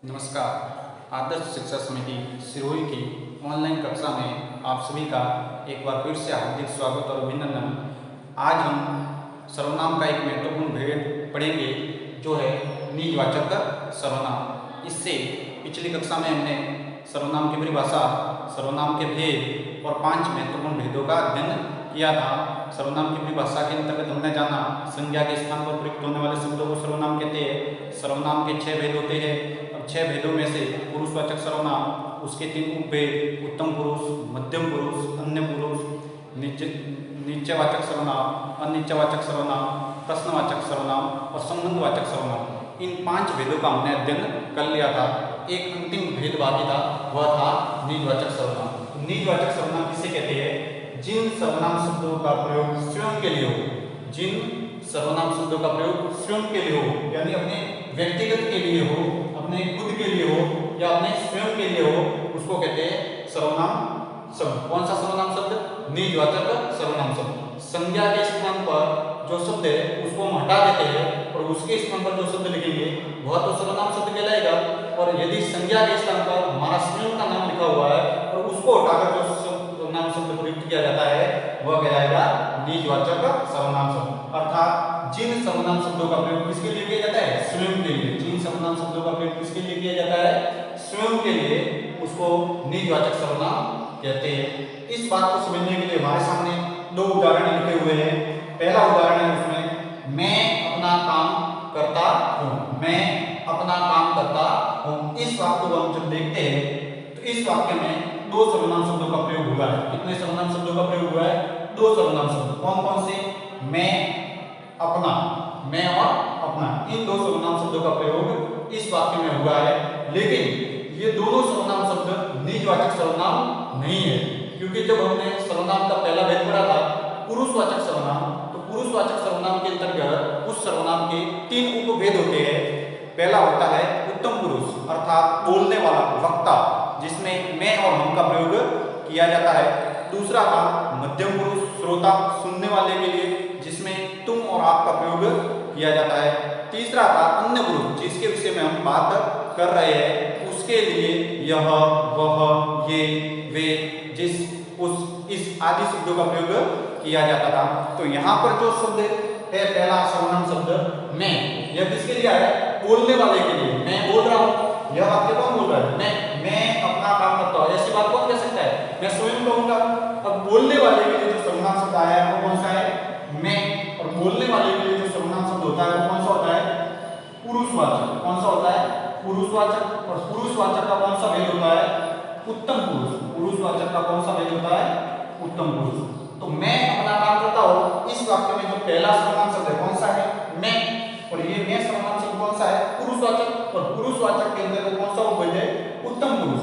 नमस्कार। आदर्श शिक्षा समिति सिरोही की ऑनलाइन कक्षा में आप सभी का एक बार फिर से हार्दिक स्वागत और अभिनंदन। आज हम सर्वनाम का एक महत्वपूर्ण भेद पढ़ेंगे जो है निजवाचक सर्वनाम। इससे पिछली कक्षा में हमने सर्वनाम की परिभाषा, सर्वनाम के भेद और 5 महत्वपूर्ण भेदों का अध्ययन किया था। सर्वनाम की परिभाषा के अंतर्गत हमने जाना संज्ञा के स्थान पर प्रयुक्त होने वाले शब्दों को सर्वनाम कहते हैं। सर्वनाम के 6 भेद होते हैं। 6 भेदों में से पुरुषवाचक सर्वनाम, उसके 3 उपभेद, उत्तम पुरुष, मध्यम पुरुष, अन्य पुरुष, निश्चयवाचक सर्वनाम, अनिश्चयवाचक सर्वनाम, प्रश्नवाचक सर्वनाम और संबंधवाचक सर्वनाम। इन 5 भेदों का हमने अध्ययन कर लिया था। एक अंतिम भेद बाकी था, वह था निजवाचक सर्वनाम। निजवाचक सर्वनाम किसे कहते हैं? जिन सर्वनाम शब्दों का प्रयोग स्वयं के लिए हो, जिन सर्वनाम शब्दों का प्रयोग स्वयं के लिए हो, यानी अपने व्यक्तिगत के लिए हो, अपने खुद के लिए हो या अपने स्वयं के लिए हो, उसको कहते हैं सर्वनाम शब्द। कौन सा सर्वनाम शब्द? निजवाचक सर्वनाम शब्द। संज्ञा के स्थान पर जो शब्द है उसको हम हटा देते हैं और उसके स्थान पर जो शब्द लिखेंगे वह तो सर्वनाम शब्द कहलाएगा। और यदि संज्ञा के स्थान पर हमारा स्वयं का नाम लिखा हुआ है और उसको हटाकर जो सर्वनाम शब्द प्रयुक्त किया जाता है वह कहलाएगा निजवाचक सर्वनाम शब्द। अर्थात जिन सर्वनाम शब्दों का प्रयोग किसके लिए किया जाता है? स्वयं के लिए। जिन सर्वनाम शब्दों का प्रयोग किसके लिए किया जाता है? स्वयं के लिए, उसको निजवाचक सर्वनाम कहते हैं। इस बात को समझने के लिए हमारे सामने 2 उदाहरण लिखे हुए हैं। पहला उदाहरण है उसमें मैं अपना काम करता हूँ। मैं अपना काम करता हूँ। इस वाक्य को हम जब देखते हैं तो इस वाक्य में 2 सर्वनाम शब्दों का प्रयोग हुआ है। कितने सर्वनाम शब्दों का प्रयोग हुआ है? 2 सर्वनाम शब्द। कौन कौन से? मैं, अपना। मैं और अपना, इन 2 सर्वनाम शब्दों का प्रयोग इस वाक्य में हुआ है। लेकिन ये दोनों सर्वनाम शब्द निजवाचक सर्वनाम नहीं है, क्योंकि जब हमने सर्वनाम का पहला भेद पढ़ा था पुरुषवाचक सर्वनाम, तो पुरुषवाचक सर्वनाम के अंतर्गत उस सर्वनाम के 3 उपभेद होते हैं। पहला होता है उत्तम पुरुष, अर्थात बोलने वाला, वक्ता, जिसमें मैं और हम का प्रयोग किया जाता है। दूसरा था मध्यम पुरुष, श्रोता, सुनने वाले के लिए, जिसमें तुम और आप का प्रयोग किया जाता है। तीसरा था अन्य पुरुष, जिसके विषय में हम बात कर रहे हैं, उसके लिए यह, वह, ये, वे, जिस, उस, इस आदि शब्दों का प्रयोग किया जाता था। तो यहाँ पर जो शब्द है पहला सर्वनाम शब्द मैं, यह किसके लिए आया? बोलने वाले के लिए। मैं बोल रहा हूँ। यह वाक्य कौन बोल रहा है? मैं अपना काम करता हूँ। ऐसी बात कौन कह सकता है? मैं स्वयं कहूंगा। अब बोलने वाले के लिए जो सर्वनाम शब्द आया है वो कौन सा है? मैं। और बोलने वाले के लिए जो सर्वनाम शब्द होता है वो कौन सा होता है? पुरुषवाचक। कौन सा होता है? पुरुषवाचक। और पुरुषवाचक का कौन सा भेद होता है? उत्तम पुरुष। पुरुषवाचक का कौन सा भेद होता है? उत्तम पुरुष। तो मैं अपना काम करता हूँ, इस वाक्य में जो पहला सर्वनाम शब्द है कौन सा है? मैं। और ये मैं सर्वनाम शब्द कौन सा है? पुरुषवाचक। और पुरुषवाचक के अंदर कौन सा उपभेद है? उत्तम पुरुष।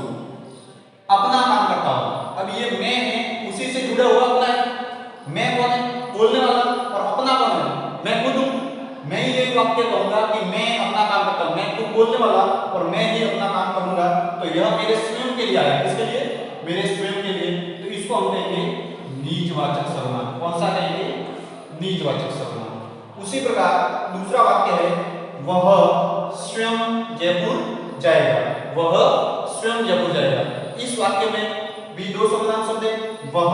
अपना काम करता हूँ। अब ये मैं है, उसी से जुड़ा हुआ अपना है। मैं कौन है? बोलने वाला। और अपना कौन है? मैं खुद हूँ। मैं ही ये वाक्य कहूंगा कि मैं अपना काम करता हूँ, मैं खुद बोलने वाला और मैं ही अपना काम करूंगा, तो यह मेरे स्वयं के लिए आया। किसके लिए? मेरे स्वयं के लिए। तो इसको हम कहेंगे निजवाचक सर्वनाम। कौन सा कहेंगे? निजवाचक सर्वनाम। उसी प्रकार दूसरा वाक्य है वह स्वयं जयपुर जाएगा। वह स्वयं जयपुर जाएगा। इस वाक्य में भी 2 सर्वनाम शब्द है, वह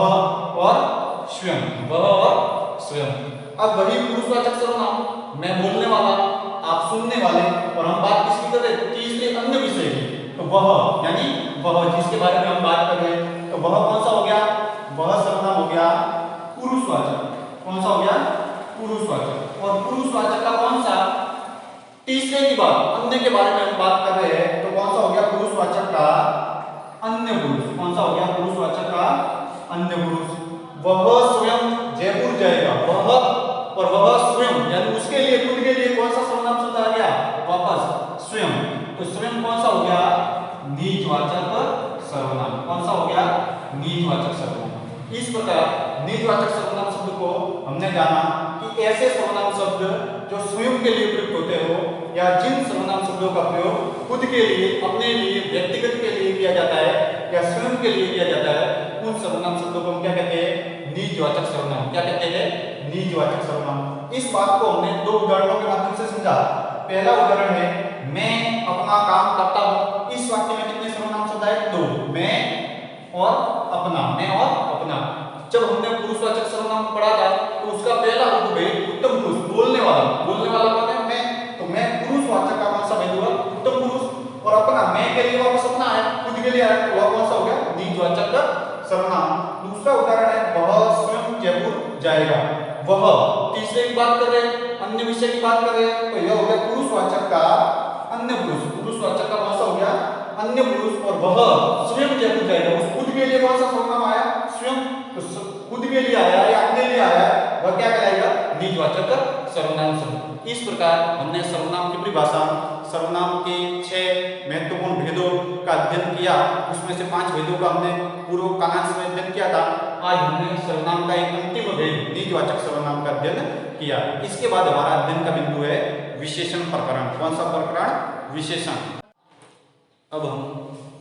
और स्वयं। वह और स्वयं। अब वही पुरुषवाचक सर्वनाम, मैं बोलने वाला, आप सुनने वाले, और हम बात किसकी कर रहे हैं? तीसरे अन्य विषय की। तो वह, यानी वह जिसके बारे में हम बात कर रहे हैं, तो वह कौन सा हो गया? वह सर्वनाम हो गया पुरुषवाचक। कौन सा हो गया? पुरुषवाचक। और पुरुषवाचक का कौन सा? तीसरे की बात, अन्य के बारे में हम बात कर रहे हैं, तो कौन सा हो गया? पुरुषवाचक का अन्य पुरुष। कौन सा हो गया? पुरुषवाचक का अन्य पुरुष। वह स्वयं जयपुर जाएगा। वह और वह स्वयं, यानी उसके लिए, खुद के लिए कौन सा सर्वनाम शब्द आ गया? वापस स्वयं। तो स्वयं कौन सा हो गया? निजवाचक सर्वनाम। कौन सा हो गया? निजवाचक सर्वनाम। इस प्रकार निजवाचक सर्वनाम शब्द को हमने जाना कि ऐसे सर्वनाम शब्द जो स्वयं के लिए प्रयुक्त होते हो, या जिन सर्वनाम शब्दों का प्रयोग खुद के लिए, अपने लिए, व्यक्तिगत के लिए किया जाता है या स्वयं के लिए किया जाता है, उन सर्वनाम शब्दों को हम क्या कहते हैं? निजवाचक सर्वनाम। क्या कहते हैं? निजवाचक सर्वनाम। इस बात को हमने 2 उदाहरणों के माध्यम से समझा। पहला उदाहरण है मैं अपना काम करता हूँ। बात कर रहे हैं, अन्य विषय की बात कर रहे हैं, तो यह हो गया पुरुषवाचक का अन्य पुरुष। पुरुषवाचक का कौन सा हो गया? अन्य पुरुष। और वह स्वयं जब जाएगा, उस खुद के लिए कौन सा सर्वनाम आया? स्वयं। तो खुद के लिए आया या अपने लिए आया, वह क्या कहलाएगा? निजवाचक सर्वनाम शब्द। इस प्रकार हमने सर्वनाम की परिभाषा, सर्वनाम के 6 महत्वपूर्ण भेदों का अध्ययन किया। उसमें से 5 भेदों का हमने पूर्व कालांश में अध्ययन किया था। आज हमने सर्वनाम का एक अंतिम भेद निजवाचक सर्वनाम का अध्ययन किया। इसके बाद हमारा अध्ययन का बिंदु है विशेषण प्रकरण। कौन सा प्रकरण? विशेषण। अब हम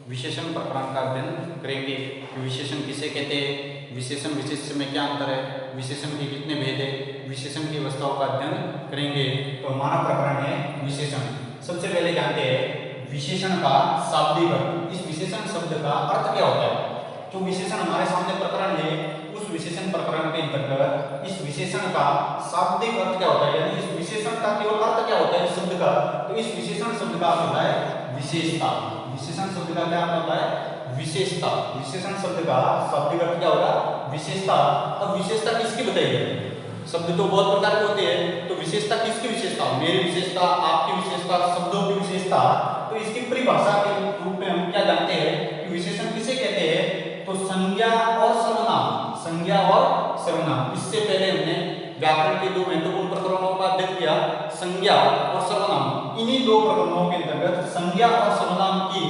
विशेषण प्रकरण का अध्ययन करेंगे। विशेषण किसे कहते हैं, विशेषण विशेष्य में क्या अंतर है, विशेषण के कितने भेद है, विशेषण की अवस्थाओं का अध्ययन करेंगे। तो हमारा प्रकरण है विशेषण। सबसे पहले जानते हैं विशेषण का शाब्दिक अर्थ। इस विशेषण शब्द का अर्थ क्या होता है? जो विशेषण हमारे सामने प्रकरण है, उस विशेषण प्रकरण के अंतर्गत इस विशेषण का शाब्दिक अर्थ क्या होता है, यानी इस विशेषण का केवल अर्थ क्या होता है इस शब्द का? तो इस विशेषण शब्द का अर्थ होता है विशेषता। विशेषण शब्द का क्या अर्थ होता है? विशेषता। विशेषण शब्द का शाब्दिक अर्थ क्या होगा? विशेषता। अब विशेषता किसकी बताई जाए? शब्द तो बहुत प्रकार के होते हैं, तो विशेषता किसकी विशेषता? मेरी विशेषता, आपकी विशेषता, शब्दों की विशेषता। तो इसकी परिभाषा के रूप में हम क्या जानते हैं कि विशेषण किसे कहते हैं? तो संज्ञा और सर्वनाम। संज्ञा और सर्वनाम। इससे पहले हमने व्याकरण के 2 महत्वपूर्ण प्रकरणों का अध्ययन किया, संज्ञा और सर्वनाम। इन्हीं 2 प्रकरणों के अंतर्गत संज्ञा और सर्वनाम की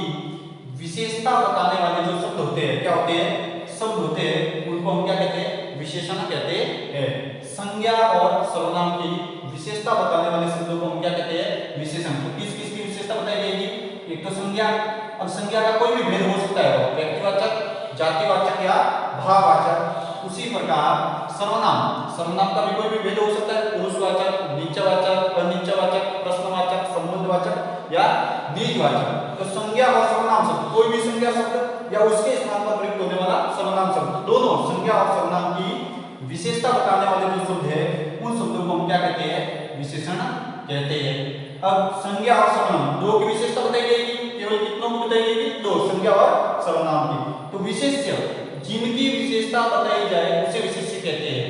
विशेषता बताने वाले जो शब्द होते हैं, क्या होते हैं? शब्द होते हैं, उनको हम क्या कहते हैं? विशेषण कहते हैं। संज्ञा और सर्वनाम की विशेषता बताने वाले शब्दों को हम क्या कहते हैं? विशेषण। तो किस किस की विशेषता बताई जाएगी? एक तो संज्ञा। अब संज्ञा का कोई भी भेद हो सकता है, व्यक्तिवाचक, जातिवाचक या भाववाचक। उसी प्रकार सर्वनाम, सर्वनाम का भी कोई भी भेद हो सकता है, पुरुषवाचक, नीचवाचक, अनिचवाचक, प्रश्नवाचक, संबंधवाचक या निजवाचक। तो संज्ञा और सर्वनाम शब्द, कोई भी संज्ञा शब्द या उसके स्थान पर प्रयुक्त होने वाला सर्वनाम शब्द, दोनों संज्ञा और सर्वनाम की विशेषता बताने वाले जो शब्द है, उन शब्दों को हम क्या कहते हैं? विशेषण कहते हैं। अब संज्ञा और सर्वनाम 2 की विशेषता बताई जाएगी। केवल कितनों की बताई जाएगी? 2, संज्ञा और सर्वनाम की। तो विशेष्य, जिनकी विशेषता बताई जाए उसे विशेष्य कहते हैं।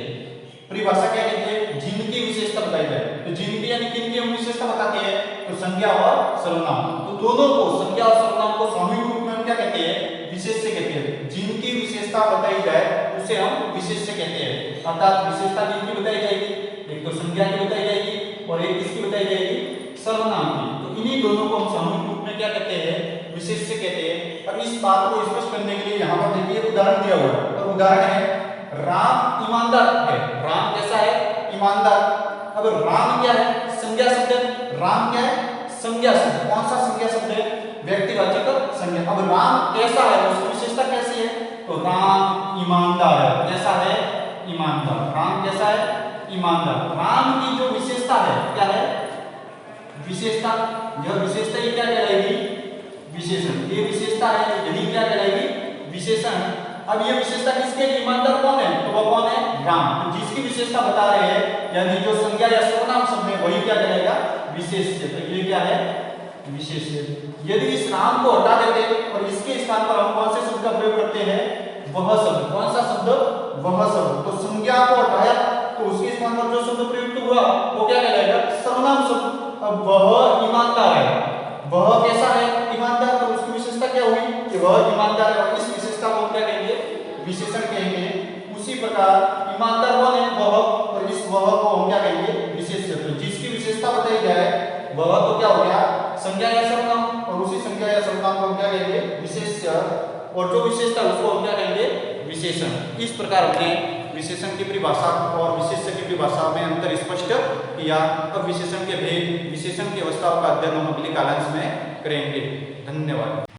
परिभाषा क्या कहते हैं? जिनकी विशेषता बताई जाए। तो जिनकी यानी किनकी हम विशेषता बताते हैं? तो संज्ञा और सर्वनाम। तो दोनों को, संज्ञा और सर्वनाम को सामूहिक रूप में हम क्या कहते हैं? विशेष्य कहते हैं। जिनकी विशेषता बताई जाए उसे हम विशेष्य कहते हैं। अर्थात विशेषता जिनकी बताई जाएगी, एक तो संज्ञा की बताई जाएगी और एक किसकी बताई जाएगी? सर्वनाम की। तो इन्हीं दोनों को हम सामूहिक रूप में क्या कहते हैं? विशेष्य कहते हैं। अब इस बात को स्पष्ट करने के लिए यहाँ पर देखिए उदाहरण दिया हुआ है, और उदाहरण है राम ईमानदार है। राम कैसा है? ईमानदार। अब राम क्या है? संज्ञा शब्द है। राम क्या है? संज्ञा शब्द। कौन सा संज्ञा शब्द है? व्यक्तिवाचक संज्ञा। अब राम कैसा है, उसकी विशेषता कैसी है? तो राम ईमानदार है। कैसा है? ईमानदार। राम कैसा है? ईमानदार। राम की जो विशेषता है क्या है? विशेषता। यह विशेषता ये क्या कहलाएगी? विशेषण। ये विशेषता है, यही क्या कहलाएगी? विशेषण। अब ये विशेषता किसके? ईमानदार कौन है? तो वह कौन है? राम। तो जिसकी विशेषता बता रहे हैं, यानी जो संज्ञा या सर्वनाम शब्द है, वही क्या कहलाएगा? विशेष्य। तो ये क्या है? विशेष्य। यदि इस राम को हटा देते और इसके स्थान पर हम कौन से शब्द का प्रयोग करते हैं? वह शब्द। कौन सा शब्द? वह शब्द। तो संज्ञा को हटाया तो उसके स्थान पर जो शब्द प्रयुक्त हुआ वो क्या कहलाएगा? सर्वनाम शब्द। अब वह ईमानदार है। वह कैसा है? ईमानदार। तो उसकी विशेषता क्या हुई कि वह ईमानदार है, और इस विशेषता को क्या कहेंगे? विशेषण कहेंगे। उसी प्रकार ईमानदार कौन है? वह, और इस वह को हम क्या कहेंगे? विशेष्य। तो जिसकी विशेषता बताई जाए वह तो क्या हो गया? संज्ञा या सर्वनाम, और उसी संज्ञा या सर्वनाम को हम क्या कहेंगे? विशेष्य। और जो विशेषता उसको हम क्या कहेंगे? विशेषण। इस प्रकार हमने विशेषण की परिभाषा और विशेष्य की परिभाषा में अंतर स्पष्ट किया। अब विशेषण के भेद, विशेषण की अवस्थाओं का अध्ययन हम अगले कालांश में करेंगे। धन्यवाद।